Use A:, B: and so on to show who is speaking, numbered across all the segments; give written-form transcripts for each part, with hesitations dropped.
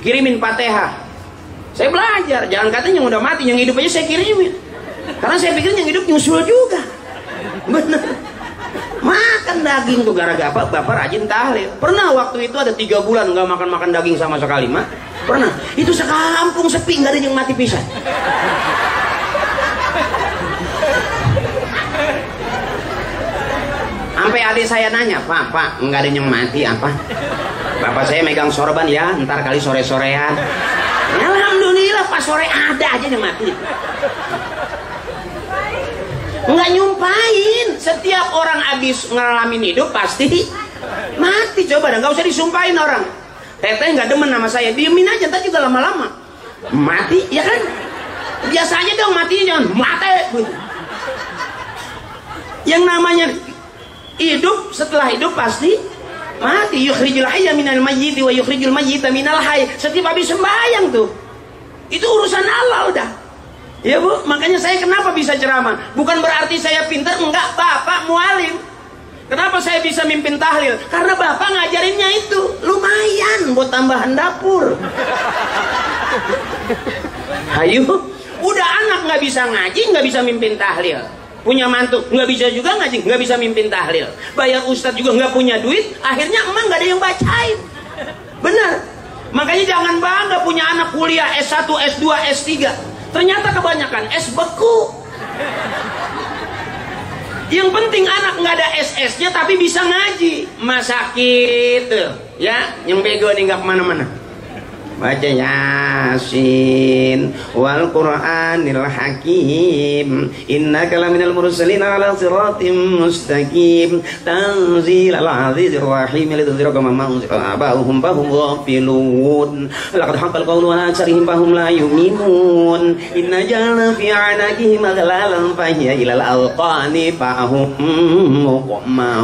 A: kirimin Fatihah. Saya belajar, jangan katanya yang udah mati, yang hidup aja saya kirimin. Karena saya pikir yang hidup nyusul juga. Bener. Makan daging tuh gara-gara bapak rajin tahlil. Pernah waktu itu ada 3 bulan nggak makan daging sama sekali, Mak. Pernah. Itu sekampung sepi, nggak ada yang mati pisan. Sampai adik saya nanya, Pak, nggak ada yang mati apa? Bapak saya megang sorban ya, ntar kali sore-sorean. Alhamdulillah pas sore ada aja yang mati. Nggak nyumpahin. Setiap orang habis ngalamin hidup pasti mati. Coba dah, nggak usah disumpahin orang. Teteh nggak demen sama saya, diemin aja, ntar juga lama-lama mati, ya kan? Biasa aja dong matinya, jangan mati. Yang namanya hidup, setelah hidup pasti mati. Yukhrijul hayya minal mayyiti wa yukhrijul mayyita minal hayy. Setiap habis sembahyang tuh, itu urusan Allah udah. Ya Bu, makanya saya kenapa bisa ceramah? Bukan berarti saya pintar, enggak. Bapak mualim. Kenapa saya bisa mimpin tahlil? Karena Bapak ngajarinnya itu lumayan buat tambahan dapur. Ayo, udah anak nggak bisa ngaji, nggak bisa mimpin tahlil. Punya mantu nggak bisa juga ngaji, nggak bisa mimpin tahlil. Bayar ustadz juga nggak punya duit, akhirnya emang nggak ada yang bacain. Benar. Makanya jangan bangga punya anak kuliah S1, S2, S3. Ternyata kebanyakan S beku. Yang penting anak nggak ada SS-nya tapi bisa ngaji. Masakit tuh, ya, yang bego nih nggak kemana-mana. Baca Yasin wal Qur'anil Hakim innaka laminal mursalin ala siratim mustaqim tanzilal azizir rahim litunzira qauman ma unzira abahum fahum ghafilun laqad haqqal qawlu ala aksarihim fahum la yu'minun inna ja'alna fi a'naqihim aghlalan fahiya ilal alqani fahum muqmahun.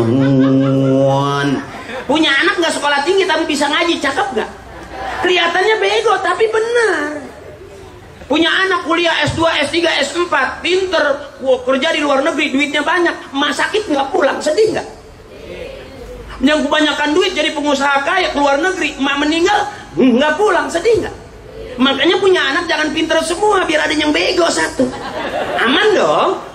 A: Punya anak nggak sekolah tinggi tapi bisa ngaji, cakep nggak? Kelihatannya bego tapi benar. Punya anak kuliah S2, S3, S4, pinter, kerja di luar negeri, duitnya banyak, sakit nggak pulang, sedih nggak? Yang kebanyakan duit jadi pengusaha kaya, keluar negeri, emak meninggal nggak pulang, sedih nggak? Makanya punya anak jangan pinter semua, biar ada yang bego satu. Aman dong.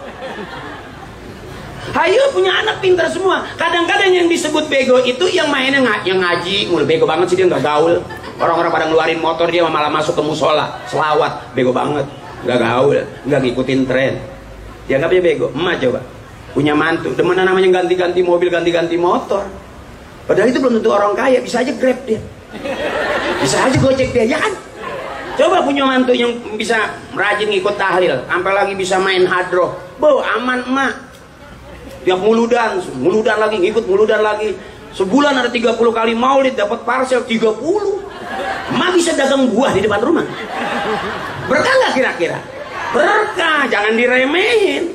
A: Hayo punya anak pinter semua. Kadang-kadang yang disebut bego itu yang mainnya yang ngaji, mulai bego banget sih dia, nggak gaul. Orang-orang pada ngeluarin motor, dia malah masuk ke musola, selawat, bego banget, nggak gaul, nggak ngikutin tren. Ya nggak punya bego. Emak coba punya mantu, demenan namanya ganti-ganti mobil, ganti-ganti motor. Padahal itu belum tentu orang kaya, bisa aja Grab dia, bisa aja Gojek dia, ya kan? Coba punya mantu yang bisa rajin ngikut tahlil, sampai lagi bisa main hadroh, bo aman emak. Tiap muludan lagi, ngikut muludan lagi. Sebulan ada 30 kali maulid, dapat parsel 30. Emak bisa dagang buah di depan rumah. Berkah nggak kira-kira? Berkah, jangan diremehin.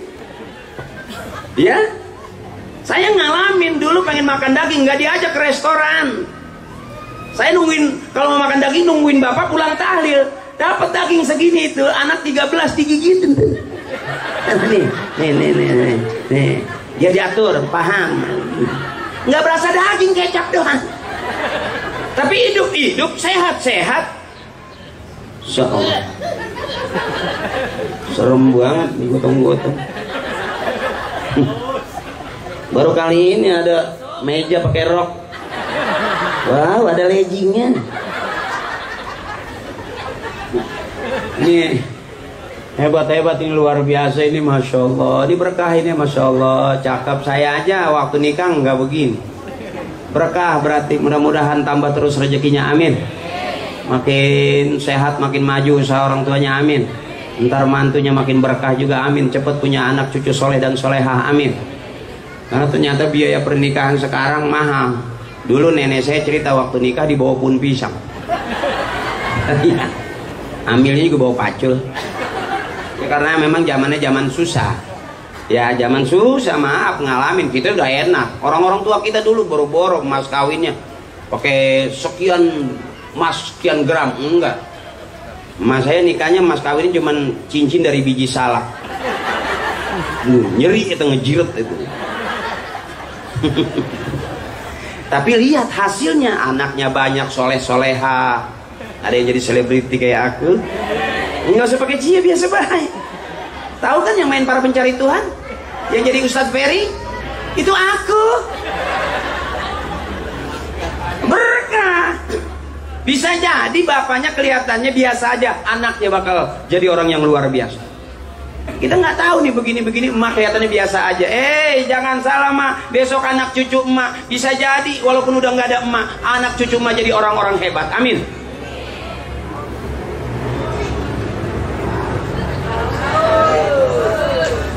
A: Ya, saya ngalamin dulu pengen makan daging, nggak diajak ke restoran. Saya nungguin, kalau mau makan daging nungguin bapak pulang tahlil. Dapat daging segini itu, anak 13 digigitin. Nih. Dia diatur, paham. Nggak berasa daging, kecap doang. Tapi hidup sehat-sehat. Insyaallah. Serem banget digotong-gotong. Baru kali ini ada meja pakai rok. Wow, ada leggingnya. Ini hebat-hebat, ini luar biasa ini, Masya Allah. Ini berkah ini, Masya Allah. Cakep. Saya aja waktu nikah nggak begini. Berkah berarti, mudah-mudahan tambah terus rezekinya, amin. Makin sehat, makin maju usaha orang tuanya, amin. Ntar mantunya makin berkah juga, amin. Cepet punya anak cucu soleh dan solehah, amin. Karena ternyata biaya pernikahan sekarang mahal. Dulu nenek saya cerita waktu nikah dibawa pohon pisang. Ambilnya juga bawa pacul. Ya, karena memang zamannya zaman susah. Ya zaman susah, maaf ngalamin. Kita udah enak. Orang-orang tua kita dulu boro-boro mas kawinnya pakai sekian mas, sekian gram. Enggak. Mas saya nikahnya mas kawinnya cuman cincin dari biji salak. Nyeri itu, ngejiret itu. Tapi lihat hasilnya, anaknya banyak, soleh-soleha. Ada yang jadi selebriti kayak aku. Nggak usah pakai cia, biasa baik. Tahu kan yang main para pencari Tuhan? Yang jadi Ustadz Ferry? Itu aku. Berkah. Bisa jadi bapaknya kelihatannya biasa aja, anaknya bakal jadi orang yang luar biasa. Kita nggak tahu nih, begini-begini emak kelihatannya biasa aja. Jangan salah mak, besok anak cucu emak bisa jadi walaupun udah nggak ada emak, anak cucu emak jadi orang-orang hebat. Amin.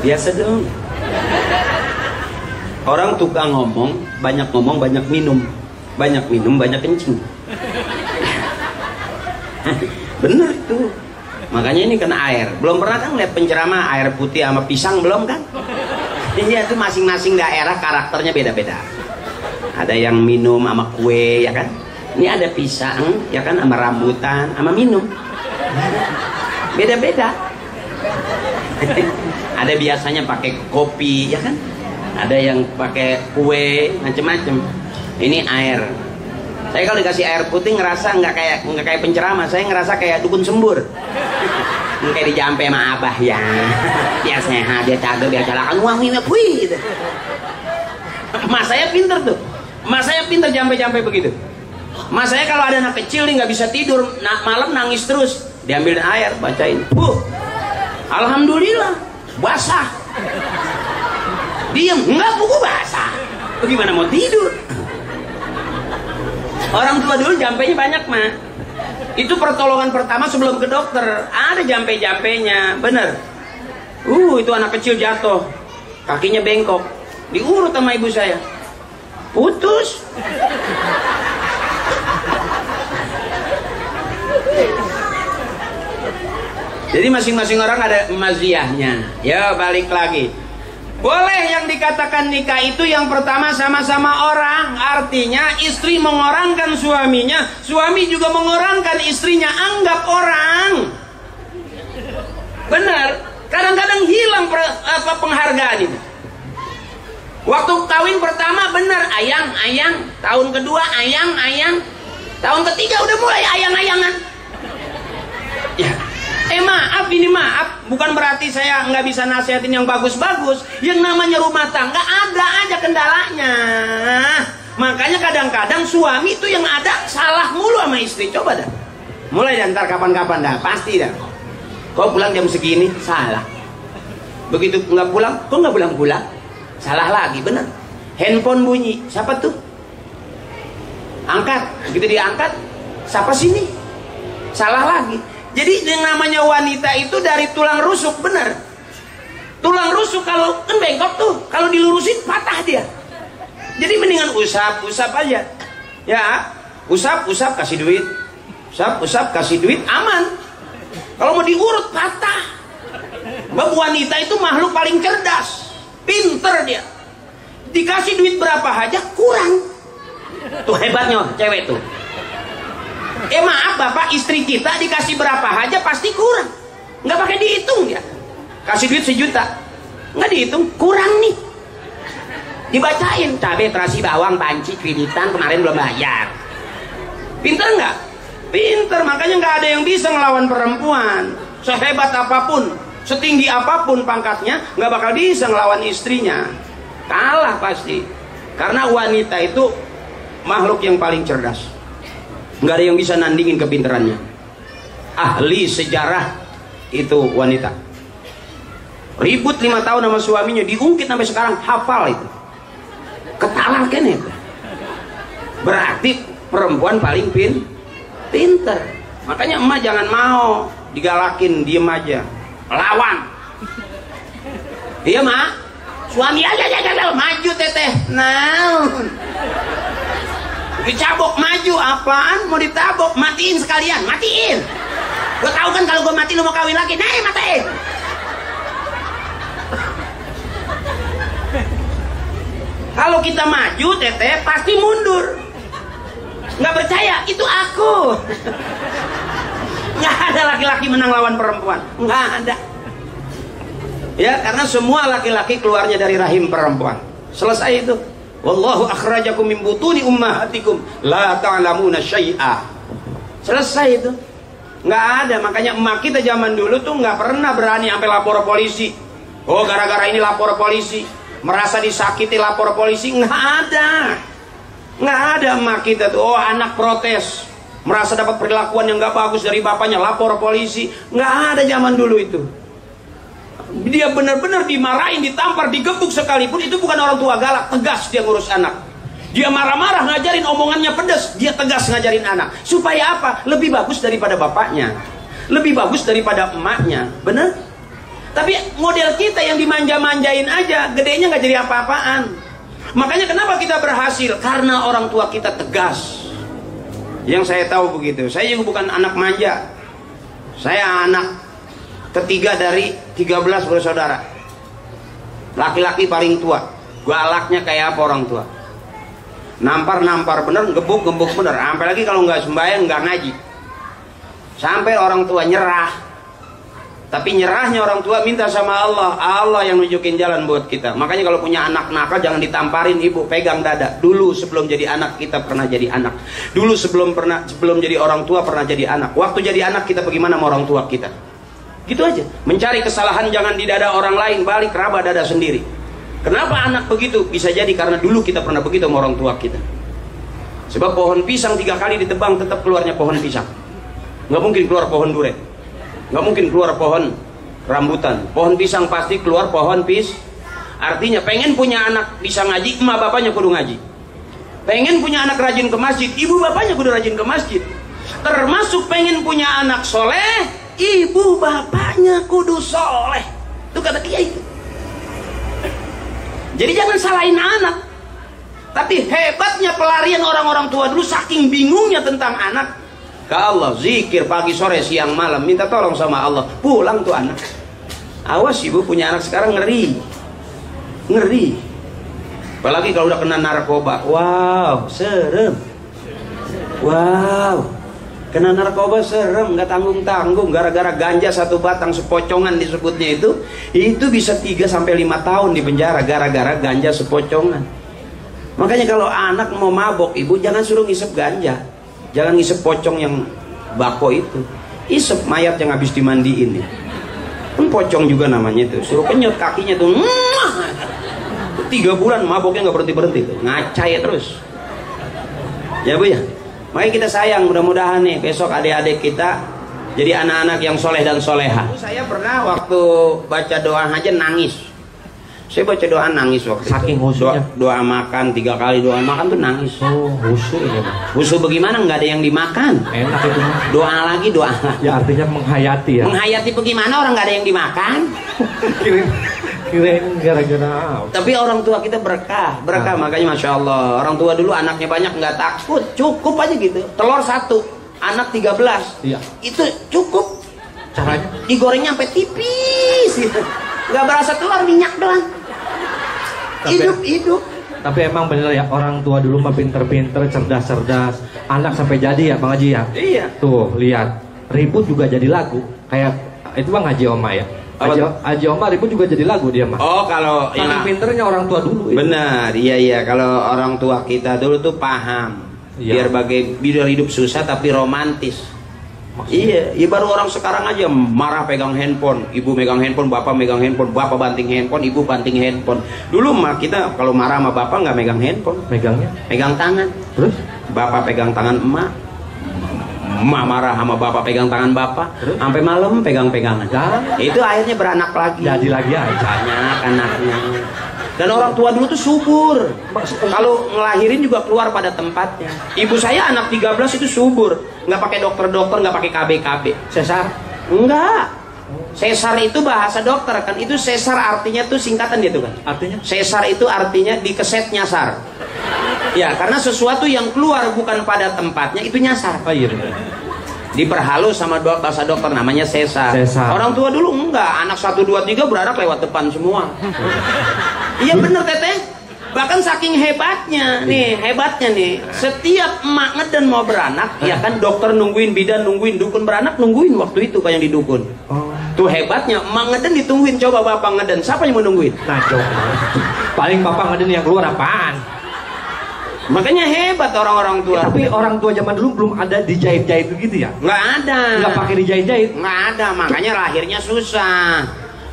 A: Biasa dong. Orang tukang ngomong, banyak minum. Banyak minum, banyak kencing. Bener itu. Makanya ini kena air. Belum pernah kan lihat penceramah air putih sama pisang, belum kan? Iya, itu masing-masing daerah karakternya beda-beda. Ada yang minum sama kue, ya kan? Ini ada pisang, ya kan, sama rambutan, sama minum. Beda-beda. Ada biasanya pakai kopi, ya kan? Ada yang pakai kue, macam-macam. Ini air. Saya kalau dikasih air putih ngerasa nggak kayak penceramah, saya ngerasa kayak dukun sembur. Kayak dijampe sama abah ya. Dia sehat, dia cagak, dia calakan uang ini gitu. Mas saya pinter tuh. Mas saya pinter jampe-jampe begitu. Mas saya kalau ada anak kecil nih nggak bisa tidur, malam nangis terus, diambil air, bacain. Alhamdulillah, basah. Diam, enggak, buku basah. Bagaimana mau tidur? Orang tua dulu jampenya banyak mah. Itu pertolongan pertama sebelum ke dokter. Ada jampe-jampenya, bener. Itu anak kecil jatuh, kakinya bengkok, diurut sama ibu saya, putus. Jadi masing-masing orang ada maziyahnya. Ya, balik lagi. Boleh yang dikatakan nikah itu yang pertama sama-sama orang. Artinya istri mengorangkan suaminya, suami juga mengorangkan istrinya. Anggap orang. Benar. Kadang-kadang hilang penghargaan itu. Waktu kawin pertama benar, ayang. Tahun kedua ayang. Tahun ketiga udah mulai ayang-ayangan. Ya. Maaf, ini maaf. Bukan berarti saya nggak bisa nasihatin yang bagus-bagus. Yang namanya rumah tangga ada aja kendalanya. Makanya kadang-kadang suami itu yang ada salah mulu sama istri. Coba dah. Mulai dan ntar kapan-kapan dah. Pasti dah. Kok pulang jam segini? Salah. Begitu nggak pulang, kok nggak pulang-pulang? Salah lagi, bener. Handphone bunyi. Siapa tuh? Angkat. Begitu diangkat, siapa sini? Salah lagi. Jadi yang namanya wanita itu dari tulang rusuk, bener. Tulang rusuk kalau kan bengkok tuh, kalau dilurusin patah dia. Jadi mendingan usap aja. Ya, usap kasih duit. Usap kasih duit, aman. Kalau mau diurut patah. Sebab wanita itu makhluk paling cerdas, pinter dia. Dikasih duit berapa aja kurang. Tuh hebatnya cewek tuh. Maaf bapak, istri kita dikasih berapa aja pasti kurang. Nggak pakai dihitung ya. Kasih duit 1 juta, nggak dihitung, kurang nih. Dibacain, cabai, terasi, bawang, panci, kreditan, kemarin belum bayar. Pinter nggak? Pinter, makanya nggak ada yang bisa ngelawan perempuan. Sehebat apapun, setinggi apapun pangkatnya, nggak bakal bisa ngelawan istrinya. Kalah pasti. Karena wanita itu makhluk yang paling cerdas. Nggak ada yang bisa nandingin kepinterannya. Ahli sejarah itu wanita. Ribut 5 tahun sama suaminya, diungkit sampai sekarang hafal itu. Ketalah kan itu. Berarti perempuan paling pinter. Makanya emak jangan mau digalakin, diem aja. Lawan. Iya mak. Suami aja maju teteh. Dicabok maju, apaan mau ditabok? Matiin sekalian, matiin. Gue tahu kan kalau gue mati lu mau kawin lagi. Matiin. Kalau kita maju teteh pasti mundur. Nggak percaya? Itu aku. Nggak ada laki-laki menang lawan perempuan. Nggak ada. Ya, karena semua laki-laki keluarnya dari rahim perempuan. Selesai itu. Wallahu akhrajakum min butuni ummahatikum la ta'lamuna syai'a. Selesai itu. Nggak ada. Makanya emak kita zaman dulu tuh nggak pernah berani sampai lapor polisi. Oh, gara-gara ini lapor polisi. Merasa disakiti lapor polisi. Nggak ada. Nggak ada emak kita tuh. Oh, anak protes, merasa dapat perlakuan yang nggak bagus dari bapaknya, lapor polisi. Nggak ada zaman dulu itu. Dia benar-benar dimarahin, ditampar, digebuk sekalipun, itu bukan orang tua galak, tegas dia ngurus anak. Dia marah-marah ngajarin, omongannya pedas, dia tegas ngajarin anak. Supaya apa? Lebih bagus daripada bapaknya, lebih bagus daripada emaknya. Bener? Tapi model kita yang dimanja-manjain aja, gedenya nggak jadi apa-apaan. Makanya kenapa kita berhasil? Karena orang tua kita tegas. Yang saya tahu begitu. Saya juga bukan anak manja. Saya anak ketiga dari 13 bersaudara. Laki-laki paling tua. Galaknya kayak apa orang tua? Nampar-nampar bener, gebuk-gebuk bener. Sampai lagi kalau nggak sembahyang, nggak ngaji. Sampai orang tua nyerah. Tapi nyerahnya orang tua minta sama Allah. Allah yang nunjukin jalan buat kita. Makanya kalau punya anak nakal jangan ditamparin, ibu pegang dada. Dulu sebelum jadi anak kita pernah jadi anak. Dulu sebelum jadi orang tua pernah jadi anak. Waktu jadi anak kita bagaimana sama orang tua kita? Gitu aja. Mencari kesalahan jangan di dada orang lain, balik raba dada sendiri. Kenapa anak begitu? Bisa jadi karena dulu kita pernah begitu sama orang tua kita. Sebab pohon pisang 3 kali ditebang tetap keluarnya pohon pisang. Nggak mungkin keluar pohon durian. Nggak mungkin keluar pohon rambutan. Pohon pisang pasti keluar pohon Artinya pengen punya anak bisa ngaji, emak bapaknya kudu ngaji. Pengen punya anak rajin ke masjid, ibu bapaknya kudu rajin ke masjid. Termasuk pengen punya anak soleh, ibu bapaknya kudu soleh. Itu kata Kiai itu. Jadi jangan salahin anak. Tapi hebatnya pelarian orang-orang tua dulu, saking bingungnya tentang anak, ke Allah, zikir pagi sore siang malam, minta tolong sama Allah, pulang tuh anak. Awas ibu punya anak sekarang ngeri. Ngeri. Apalagi kalau udah kena narkoba. Wow, serem. Wow, kena narkoba serem, nggak tanggung-tanggung. Gara-gara ganja 1 batang sepocongan disebutnya itu bisa 3-5 tahun di penjara gara-gara ganja sepocongan. Makanya kalau anak mau mabok, ibu jangan suruh ngisep ganja. Jangan ngisep pocong yang bako itu. Isep mayat yang habis dimandiin. Pocong juga namanya itu. Suruh kenyot kakinya tuh. 3 bulan maboknya nggak berhenti-berhenti. Ngacai terus. Ya Bu ya. Makanya kita sayang, mudah-mudahan nih besok adik-adik kita jadi anak-anak yang soleh dan soleha. Saya pernah waktu baca doa aja nangis. Saya baca doa nangis waktu
B: saking khusyuknya.
A: Doa makan 3 kali doa makan tuh nangis.
B: Oh, khusyuk ya Bang.
A: Khusyuk bagaimana? Nggak ada yang dimakan.
B: Enak itu.
A: Doa lagi doa.
B: Ya artinya menghayati ya.
A: Menghayati bagaimana orang nggak ada yang dimakan?
B: Kirain gara-gara.
A: Tapi orang tua kita berkah. Makanya masya Allah. Orang tua dulu anaknya banyak nggak takut. Cukup aja gitu. Telur 1, anak 13.
B: Iya.
A: Itu cukup.
B: Caranya?
A: Digorengnya sampai tipis gitu. Nggak berasa telur, minyak doang. Hidup.
B: Tapi emang bener ya, orang tua dulu mah pinter-pinter, cerdas-cerdas. Anak sampai jadi ya Bang Haji ya.
A: Iya.
B: Tuh lihat, ribut juga jadi lagu. Kayak itu Bang Haji Oma ya. Haji Oma ribut juga jadi lagu dia mah.
A: Oh kalau
B: saking pinternya orang tua dulu.
A: Benar, iya. Kalau orang tua kita dulu tuh paham.
B: Iya.
A: Biar hidup susah tapi romantis. Maksudnya? Iya, baru orang sekarang aja marah pegang handphone, ibu megang handphone, bapak megang handphone, bapak banting handphone, ibu banting handphone. Dulu mah kita kalau marah sama bapak nggak megang handphone,
B: megangnya,
A: megang tangan.
B: Terus
A: bapak pegang tangan emak, emak marah sama bapak pegang tangan bapak, sampai malam pegang-pegangan. Itu akhirnya beranak lagi.
B: Jadi lagi aja.
A: Banyak anaknya. Dan orang tua dulu tuh subur. Kalau ngelahirin juga keluar pada tempatnya. Ibu saya anak 13 itu subur. Nggak pakai dokter-dokter, nggak pakai KB-KB.
B: Sesar?
A: Enggak. Sesar itu bahasa dokter kan. Itu sesar artinya tuh singkatan dia tuh kan.
B: Artinya?
A: Sesar itu artinya dikeset nyasar. Ya, karena sesuatu yang keluar bukan pada tempatnya itu nyasar.
B: Oh iya benar.
A: Diperhalus sama bahasa dokter namanya sesar. Orang tua dulu enggak, anak 1, 2, 3 beranak lewat depan semua. Iya bener Teteh. Bahkan saking hebatnya nih, setiap emak ngeden mau beranak, ya kan dokter nungguin, bidan nungguin, dukun beranak nungguin waktu itu kayak yang di dukun. Tuh hebatnya, emak ngeden ditungguin, coba bapak ngeden, siapa yang mau nungguin?
B: Nah coba. Paling bapak ngeden yang keluar apaan?
A: Makanya hebat orang-orang tua.
B: Tapi orang tua zaman dulu belum ada dijahit-jahit begitu ya?
A: Nggak ada.
B: Nggak pakai dijahit-jahit?
A: Nggak ada, makanya lahirnya susah.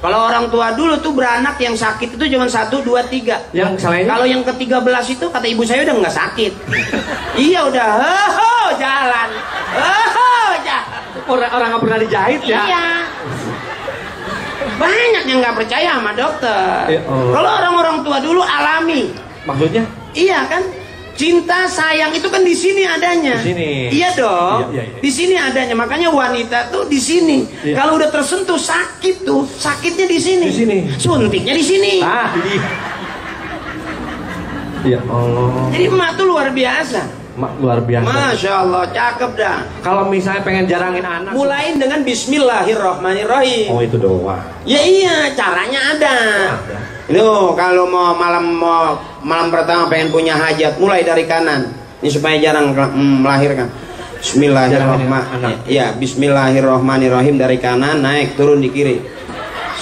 A: Kalau orang tua dulu tuh beranak yang sakit itu cuma 1, 2, 3.
B: Yang selainnya?
A: Kalau yang ke-13 itu kata ibu saya udah nggak sakit. Iya udah, jalan.
B: Orang nggak pernah dijahit ya?
A: Iya. Banyak yang nggak percaya sama dokter. Kalau orang-orang tua dulu alami.
B: Maksudnya?
A: Iya kan? Cinta sayang itu kan di sini adanya.
B: Di sini.
A: Iya dong.
B: Iya.
A: Di sini adanya. Makanya wanita tuh di sini.
B: Iya.
A: Kalau udah tersentuh sakit tuh, sakitnya di sini.
B: Di sini.
A: Suntiknya di sini.
B: Ya Allah.
A: Jadi emak tuh luar biasa.
B: Mak luar biasa.
A: Masya Allah, cakep dah.
B: Kalau misalnya pengen jarangin anak,
A: Mulain dengan Bismillahirrahmanirrahim.
B: oh itu doang.
A: Ya iya, caranya ada. Loh, kalau mau malam pertama pengen punya hajat, mulai dari kanan. Ini supaya jarang melahirkan. Bismillahirrahmanirrahim. Ya, Bismillahirrahmanirrahim dari kanan, naik turun di kiri.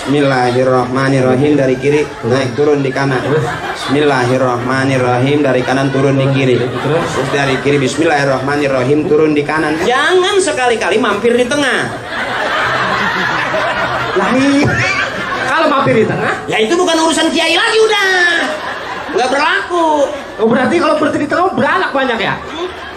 A: Bismillahirrahmanirrahim dari kiri, naik turun di kanan. Bismillahirrahmanirrahim dari kanan turun di kiri. Terus dari kiri Bismillahirrahmanirrahim turun di kanan. Jangan sekali-kali mampir di tengah.
B: Kalau mampir di tengah,
A: Ya itu bukan urusan kiai lagi udah. Nggak berlaku.
B: oh berarti kalau berhenti di tengah beranak banyak ya?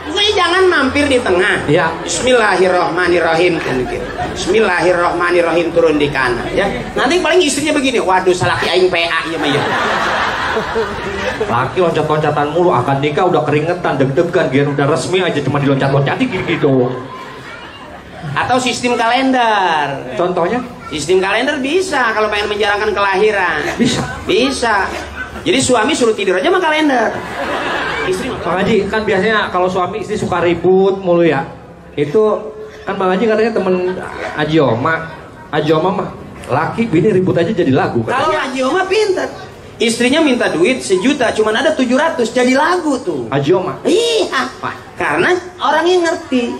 A: Pokoknya jangan mampir di tengah.
B: Iya.
A: Bismillahirrahmanirrahim turun di kiri. Bismillahirrahmanirrahim turun di kanan. Ya. Nanti paling istrinya begini. Waduh, salah aing PA ya Maya.
B: Laki loncat-loncatan mulu, akan nikah udah keringetan, deg-degan, gian udah resmi aja cuma diloncat-loncatin gitu.
A: Atau sistem kalender.
B: Contohnya?
A: Sistem kalender bisa kalau pengen menjarangkan kelahiran. Bisa. Jadi suami suruh tidur aja sama kalender. Istri
B: Bang Haji, kan biasanya kalau suami istri suka ribut mulu ya. Itu kan Bang Haji katanya temen Haji Oma mah laki bini ribut aja jadi lagu.
A: Kalau Haji Oma pintar. Istrinya minta duit 1 juta, cuman ada 700, jadi lagu tuh.
B: Haji Oma?
A: Iya, karena orangnya ngerti.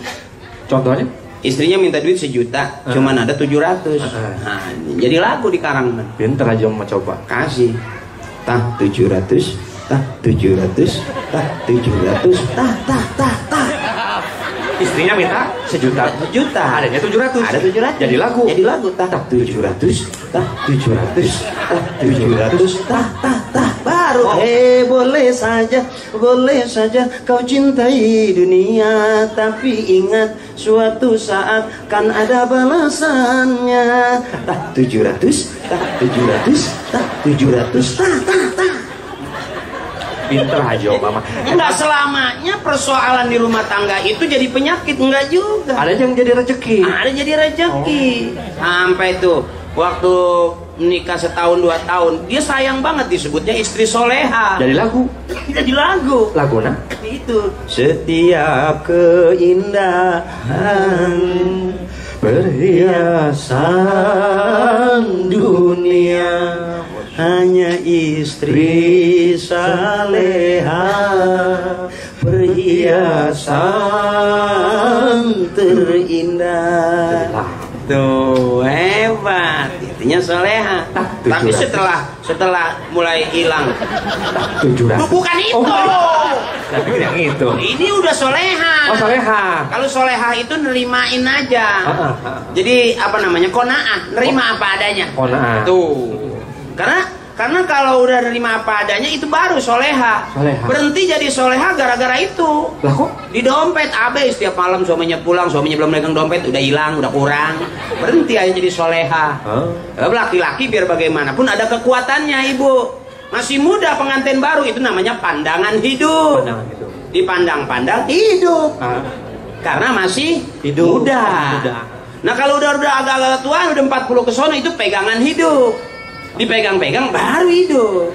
B: Contohnya?
A: Istrinya minta duit 1 juta, cuman ada 700. Nah, jadi lagu di karangan.
B: Pinter Haji Oma coba.
A: Kasih. Tah 700, tah 700, tah 700, tah.
B: Istrinya minta 1 juta.
A: 1 juta.
B: Adanya 700.
A: Ada 700.
B: Jadi lagu.
A: Jadi lagu. Tah 700, tah 700, tah 700, tah. Baru. Boleh saja kau cintai dunia, tapi ingat suatu saat kan ada balasannya. Tah 700, tah 700, tah 700, tah.
B: Pinter Haji Oma mah.
A: Enggak selamanya persoalan di rumah tangga itu jadi penyakit, enggak juga.
B: Ada yang jadi rezeki.
A: Ada jadi rezeki. Sampai tuh waktu menikah 1 tahun 2 tahun, dia sayang banget disebutnya istri soleha.
B: Jadi lagu.
A: Jadi lagu.
B: Laguna?
A: Itu. Setiap keindahan perhiasan dunia hanya istri saleha, perhiasan terindah. Tuh hebat, intinya soleha. Tapi setelah mulai hilang,
B: 700.
A: bukan itu.
B: Tapi yang itu.
A: Ini udah soleha.
B: Oh soleha.
A: Kalau soleha itu nerimain aja. Jadi apa namanya, konaah, nerima apa adanya.
B: Konaah.
A: Tuh. Karena kalau udah nerima apa adanya itu baru soleha. Berhenti jadi soleha gara-gara itu.
B: Lah kok?
A: Di dompet abe setiap malam suaminya pulang, suaminya belum megang dompet, udah hilang, udah kurang. Berhenti aja jadi soleha. Laki-laki biar bagaimanapun ada kekuatannya, Ibu. Masih muda pengantin baru, itu namanya pandangan hidup. Dipandang-pandang hidup. Karena masih muda. Nah kalau udah agak-agak tua, udah 40 ke sono, itu pegangan hidup. Dipegang-pegang baru hidup.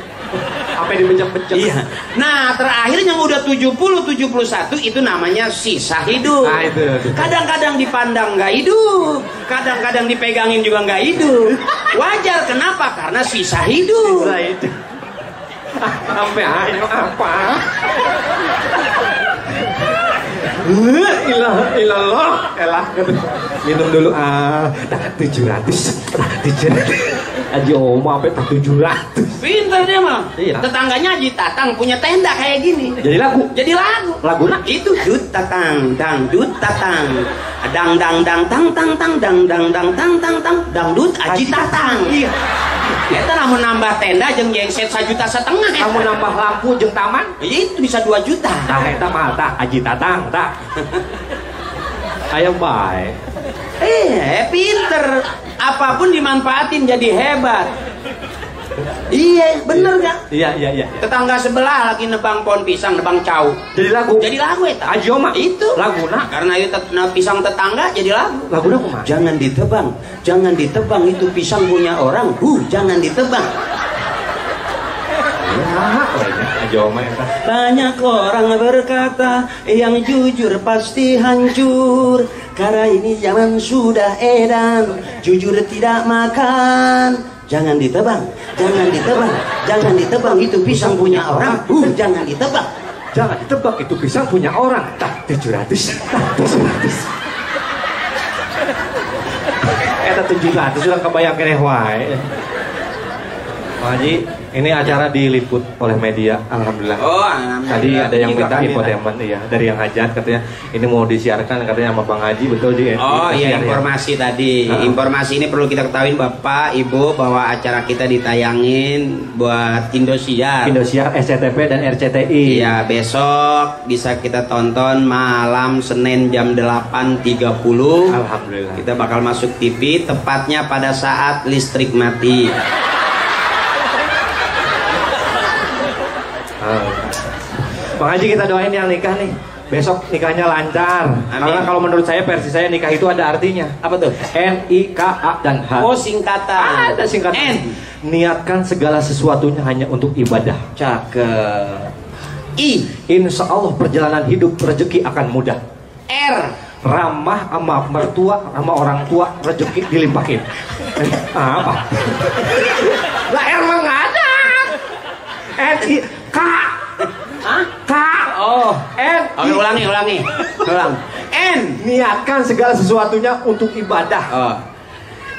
B: Apa yang dipencet-pencet?
A: Iya. Nah terakhir yang udah 70-71 itu namanya sisa hidup.
B: Nah, itu.
A: Kadang-kadang dipandang nggak hidup, kadang-kadang dipegangin juga nggak hidup. Wajar, kenapa? Karena sisa hidup.
B: Sisa hidup. Sampai ayo apa? Ilah ilallah. Elah minum dulu dah 700. Haji Oma sampai 700.
A: Pinter dia mah.
B: Iya.
A: Tetangganya Haji Tatang punya tenda kayak gini.
B: Jadi lagu.
A: Jadi lagu.
B: Laguna
A: Itu dut tatang, dangdut tatang, dang dang dang tang tang tang dang dang dang tang tang tang dangdut Haji Tatang.
B: Iya.
A: Kita namun nambah tenda jeung jengset 1,5 juta.
B: Kamu nambah lampu jeung taman?
A: Itu bisa 2 juta.
B: Tah eta mah tah Haji Tatang tah. Aya bae.
A: Pinter. Apapun dimanfaatin jadi hebat. Iya, bener gak?
B: Iya.
A: Tetangga sebelah lagi nebang pohon pisang, nebang cau.
B: Jadi lagu.
A: Jadi lagu eta.
B: Haji Oma
A: Itu
B: laguna.
A: karena itu pisang tetangga jadi lagu.
B: Laguna kumaha?
A: Jangan ditebang itu pisang punya orang. Jangan ditebang.
B: Haji Oma eta.
A: Banyak orang berkata yang jujur pasti hancur. Karena ini zaman sudah edan, jujur tidak makan. Jangan ditebang itu pisang punya orang. Jangan ditebang.
B: Jangan ditebak itu pisang punya orang. Tah 700. Eta 700 sudah kebayang keneh wae. Pak Haji, ini acara diliput oleh media, alhamdulillah. Tadi ada yang minta infotainment ya dari yang hajat, katanya ini mau disiarkan katanya sama Bang Haji, betul di
A: iya informasi tadi. Informasi ini perlu kita ketahui Bapak Ibu bahwa acara kita ditayangin buat Indosiar,
B: SCTV dan RCTI.
A: Iya, besok bisa kita tonton malam Senin jam 8.30.
B: Alhamdulillah.
A: Kita bakal masuk TV tepatnya pada saat listrik mati.
B: Bang Haji, kita doain yang nikah nih, besok nikahnya lancar.
A: Amin.
B: Karena kalau menurut saya, versi saya, nikah itu ada artinya.
A: Apa tuh?
B: NIKA dan H.
A: Oh, singkatan.
B: Ada singkatan.
A: N.
B: Niatkan segala sesuatunya hanya untuk ibadah.
A: Cakep. I.
B: Insya Allah perjalanan hidup rezeki akan mudah.
A: R.
B: Ramah sama mertua, sama orang tua, rezeki dilimpahin. Apa? Lah R mah nggak ada. K.
A: Hah?
B: K.
A: Oh.
B: N.
A: Ulangi. Ulang. N.
B: Niatkan segala sesuatunya untuk ibadah.
A: Oh.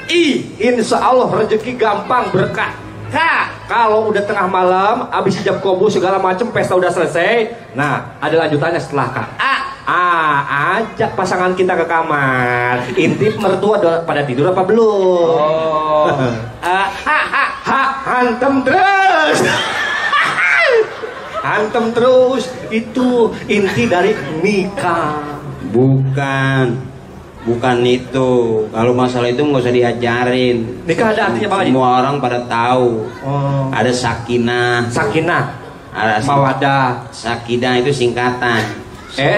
A: I.
B: Insya Allah rezeki gampang berkah.
A: K.
B: Kalau udah tengah malam, abis hijab kobu segala macem, pesta udah selesai. Nah, ada lanjutannya setelah K. Ajak pasangan kita ke kamar. Intip mertua pada tidur apa belum?
A: Oh.
B: Hantem terus. Hantem terus. Itu inti dari nikah.
A: Bukan itu. Kalau masalah itu nggak usah diajarin.
B: Nikah ada artinya apa?
A: Semua orang pada tahu.
B: Oh.
A: Ada sakinah. Ada
B: mawadah.
A: Sakinah itu singkatan.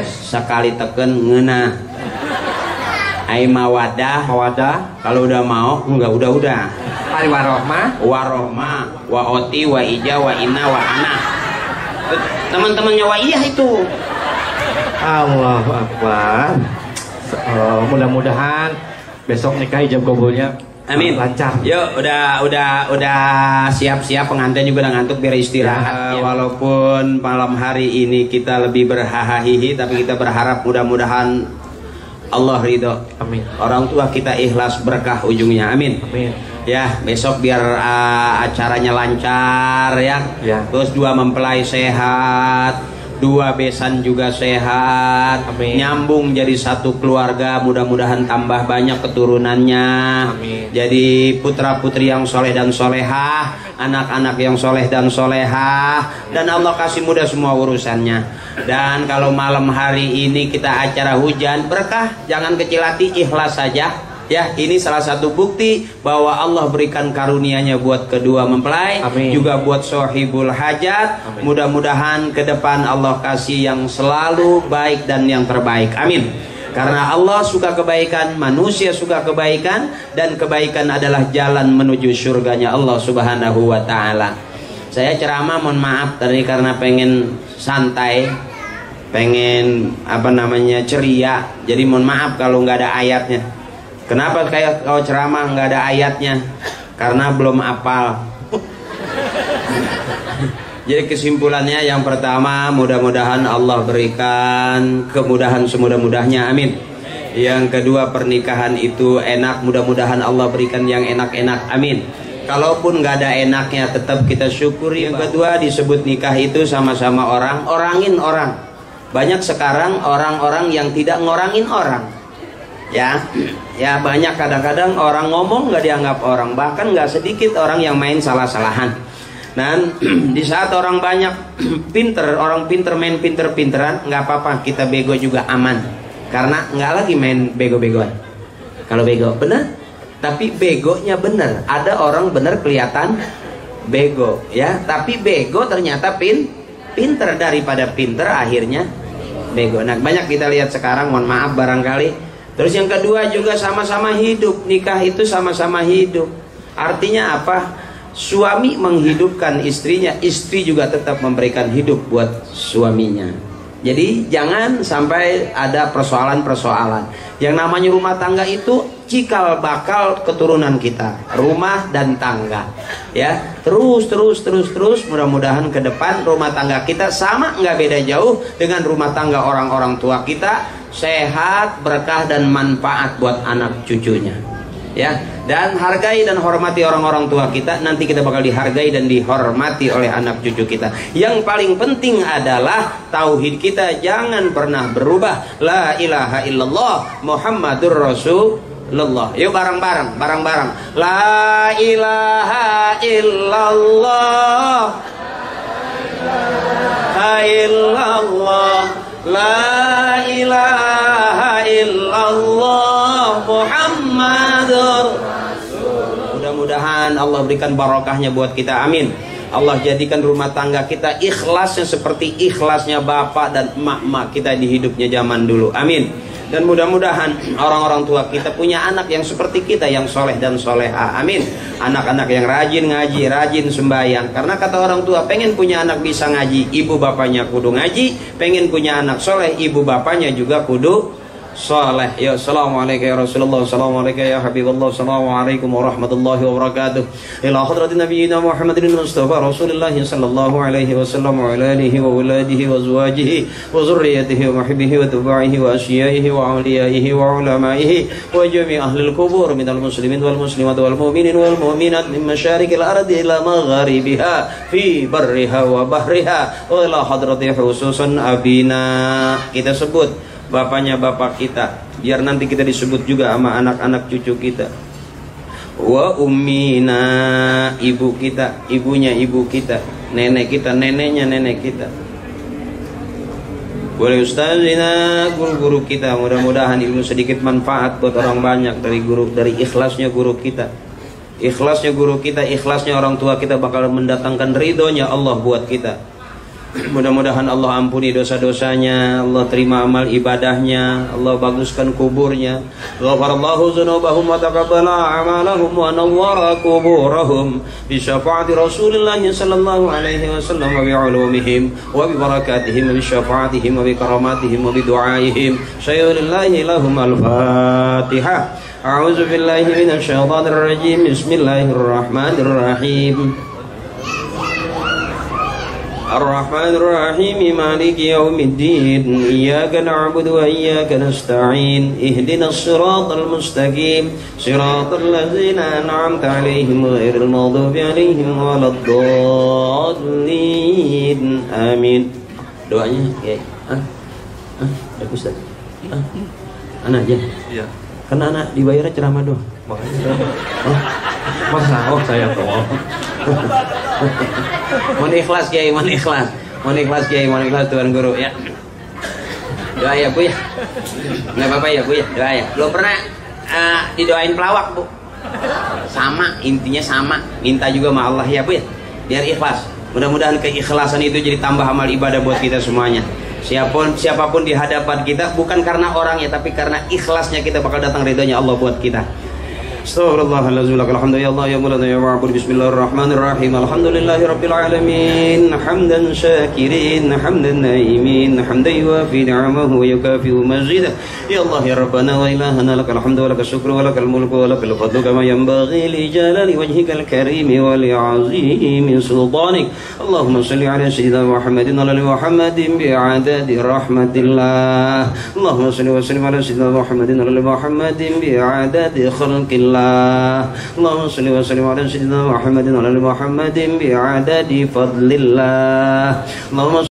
A: Sekali teken ngeunah. Ai mawadah. Kalau udah mau, enggak udah.
B: Ari warohmah.
A: Wa oti wa ija wa inna wa ana. Teman-temannya wa iya itu.
B: Allahu Akbar. Mudah-mudahan besok nikah ijab kabulnya
A: amin
B: lancar.
A: Yuk, udah siap-siap, pengantin juga udah ngantuk biar istirahat. Walaupun malam hari ini kita lebih berhahaha, tapi kita berharap mudah-mudahan Allah ridho. Amin. Orang tua kita ikhlas berkah ujungnya. Amin. Ya, besok biar acaranya lancar ya. Terus 2 mempelai sehat, 2 besan juga sehat. Amin. Nyambung jadi satu keluarga, mudah-mudahan tambah banyak keturunannya. Amin. Jadi putra-putri yang soleh dan solehah, anak-anak yang soleh dan solehah, dan Allah kasih mudah semua urusannya. Dan kalau malam hari ini kita acara hujan berkah, jangan kecil hati, ikhlas saja. Ya, ini salah satu bukti bahwa Allah berikan karunia-Nya buat kedua mempelai. Amin. Juga buat sohibul hajat. Mudah-mudahan ke depan Allah kasih yang selalu baik dan yang terbaik. Amin. Karena Allah suka kebaikan, manusia suka kebaikan, dan kebaikan adalah jalan menuju surganya Allah Subhanahu wa ta'ala. Saya ceramah, mohon maaf tadi karena pengen santai, pengen ceria. Jadi mohon maaf kalau nggak ada ayatnya. Kenapa kayak kau ceramah nggak ada ayatnya? Karena belum apal. Jadi kesimpulannya yang pertama, mudah-mudahan Allah berikan kemudahan semudah-mudahnya, amin. Yang kedua, pernikahan itu enak, mudah-mudahan Allah berikan yang enak-enak, amin. Kalaupun nggak ada enaknya tetap kita syukuri. Yang kedua, disebut nikah itu sama-sama orangin orang. Banyak sekarang orang-orang yang tidak ngorangin orang. Ya banyak kadang-kadang orang ngomong nggak dianggap orang, bahkan nggak sedikit orang yang main salah-salahan. Dan di saat orang banyak orang pinter main pinter-pinteran, nggak apa-apa, kita bego juga aman, karena nggak lagi main bego-begoan. Kalau bego bener, tapi begonya bener. Ada orang bener kelihatan bego, ya, tapi bego ternyata pinter, daripada pinter akhirnya bego. Nah, banyak kita lihat sekarang, mohon maaf barangkali. Terus yang kedua juga sama-sama hidup, nikah itu sama-sama hidup. Artinya apa? Suami menghidupkan istrinya, istri juga tetap memberikan hidup buat suaminya. Jadi jangan sampai ada persoalan-persoalan. Yang namanya rumah tangga itu cikal bakal keturunan kita, rumah dan tangga. Ya, terus. Mudah-mudahan ke depan rumah tangga kita sama nggak beda jauh dengan rumah tangga orang-orang tua kita, sehat, berkah dan manfaat buat anak cucunya. Ya, dan hargai dan hormati orang-orang tua kita, nanti kita bakal dihargai dan dihormati oleh anak cucu kita. Yang paling penting adalah tauhid kita jangan pernah berubah. La ilaha illallah Muhammadur Rasulullah. Yuk bareng-bareng. La ilaha illallah. La illallah. La ilaha illallah Muhammadur. Mudah-mudahan Allah berikan barokahnya buat kita, amin. Allah jadikan rumah tangga kita ikhlasnya seperti ikhlasnya bapak dan emak-emak kita di hidupnya zaman dulu, amin. Dan mudah-mudahan orang-orang tua kita punya anak yang seperti kita, yang soleh dan soleha, amin. Anak-anak yang rajin ngaji, rajin sembahyang. Karena kata orang tua, pengen punya anak bisa ngaji, ibu bapaknya kudu ngaji. Pengen punya anak soleh, ibu bapaknya juga kudu soleh. Ya, assalamualaikum ya Rasulullah, assalamualaikum ya Habibullah, assalamualaikum warahmatullahi wabarakatuh. Ila hadratin nabiyina Muhammadin Mustafa Rasulullah sallallahu alaihi wasallam wa ala alihi wa waladihi wa azwajihi wa zurriyyatihi wa muhibbihi wa tuba'ihi wa asyaihi wa awliyaihi wa ulamaihi wa jami' ahlil kubur minal muslimin wal muslimat wal mu'minin wal mu'minat min masyarikil ardi ila magharibiha fi barriha wa bahriha wa ila hadratin khususan abina. Kita sebut bapaknya bapak kita, biar nanti kita disebut juga sama anak-anak cucu kita. Wa ummina, ibu kita, ibunya ibu kita, nenek kita, neneknya nenek kita. Boleh ustazina, guru-guru kita. Mudah-mudahan ilmu sedikit manfaat buat orang banyak dari guru, dari ikhlasnya guru kita. Ikhlasnya guru kita, ikhlasnya orang tua kita bakal mendatangkan ridhonya Allah buat kita. Mudah-mudahan Allah ampuni dosa-dosanya, Allah terima amal ibadahnya, Allah baguskan kuburnya. Ghafarallahu dzunubahum wa taqabbala a'malahum wa nawwara kuburahum bi syafaati Rasulillah sallallahu alaihi wasallam wa bi ulumihim wa bi barakatihim wa bi syafaatihim wa bi karamatihim wa bi du'aihim. Sayyidillaahi lahum al-Fatihah. A'udzu billahi minasy syaithanir rajim. Bismillahirrahmanirrahim. الرحمن الرحيم مالك يوم الدين إياك نعبد وإياك نستعين اهدنا الصراط المستقيم صراط الذين أنعمت عليهم غير المغضوب عليهم ولا الضالين آمين. Doanya ya. Ya Ustaz. Anak aja. Iya. Karena anak dibayarnya ceramah doang. Makanya. Masa saya toh. Mohon ikhlas Kiai, mohon ikhlas. Mohon ikhlas Kiai, mohon ikhlas Tuan Guru ya. Doa ya Bu ya. Enggak apa-apa ya Bu ya. Doa ya. Belum pernah didoain pelawak Bu. Sama, intinya sama. Minta juga sama Allah ya Bu ya. Biar ikhlas. Mudah-mudahan keikhlasan itu jadi tambah amal ibadah buat kita semuanya. Siapapun di hadapan kita bukan karena orangnya, tapi karena ikhlasnya kita bakal datang ridhonya Allah buat kita. Astaghfirullahaladzim, lakal hamdu ya Allah ya Maulana ya Ma'bud. Bismillahirrahmanirrahim. Alhamdulillahirabbil alamin. Hamdan syakirin, hamdan naimin, hamdan yuwafi ni'amahu wa yukafi'u mazidah. Ya Allah ya Rabbana wa ilahana, lakal hamdu wa lakal syukru wa lakal mulku wa lakal fadlu kama yanbaghi li jalali wajhikal karim wa li 'azimi sultanik. Allahumma shalli ala sayyidina Muhammadin wa ala ali Muhammadin bi'adadi rahmatillah. Allahumma shalli wa sallim ala sayyidina Muhammadin wa ala ali Muhammadin bi'adadi khalqillah. Allahumma salli wa sallim ala sayyidina Muhammadin wa ala ali Muhammadin bi'adadi fadlillah. Allahumma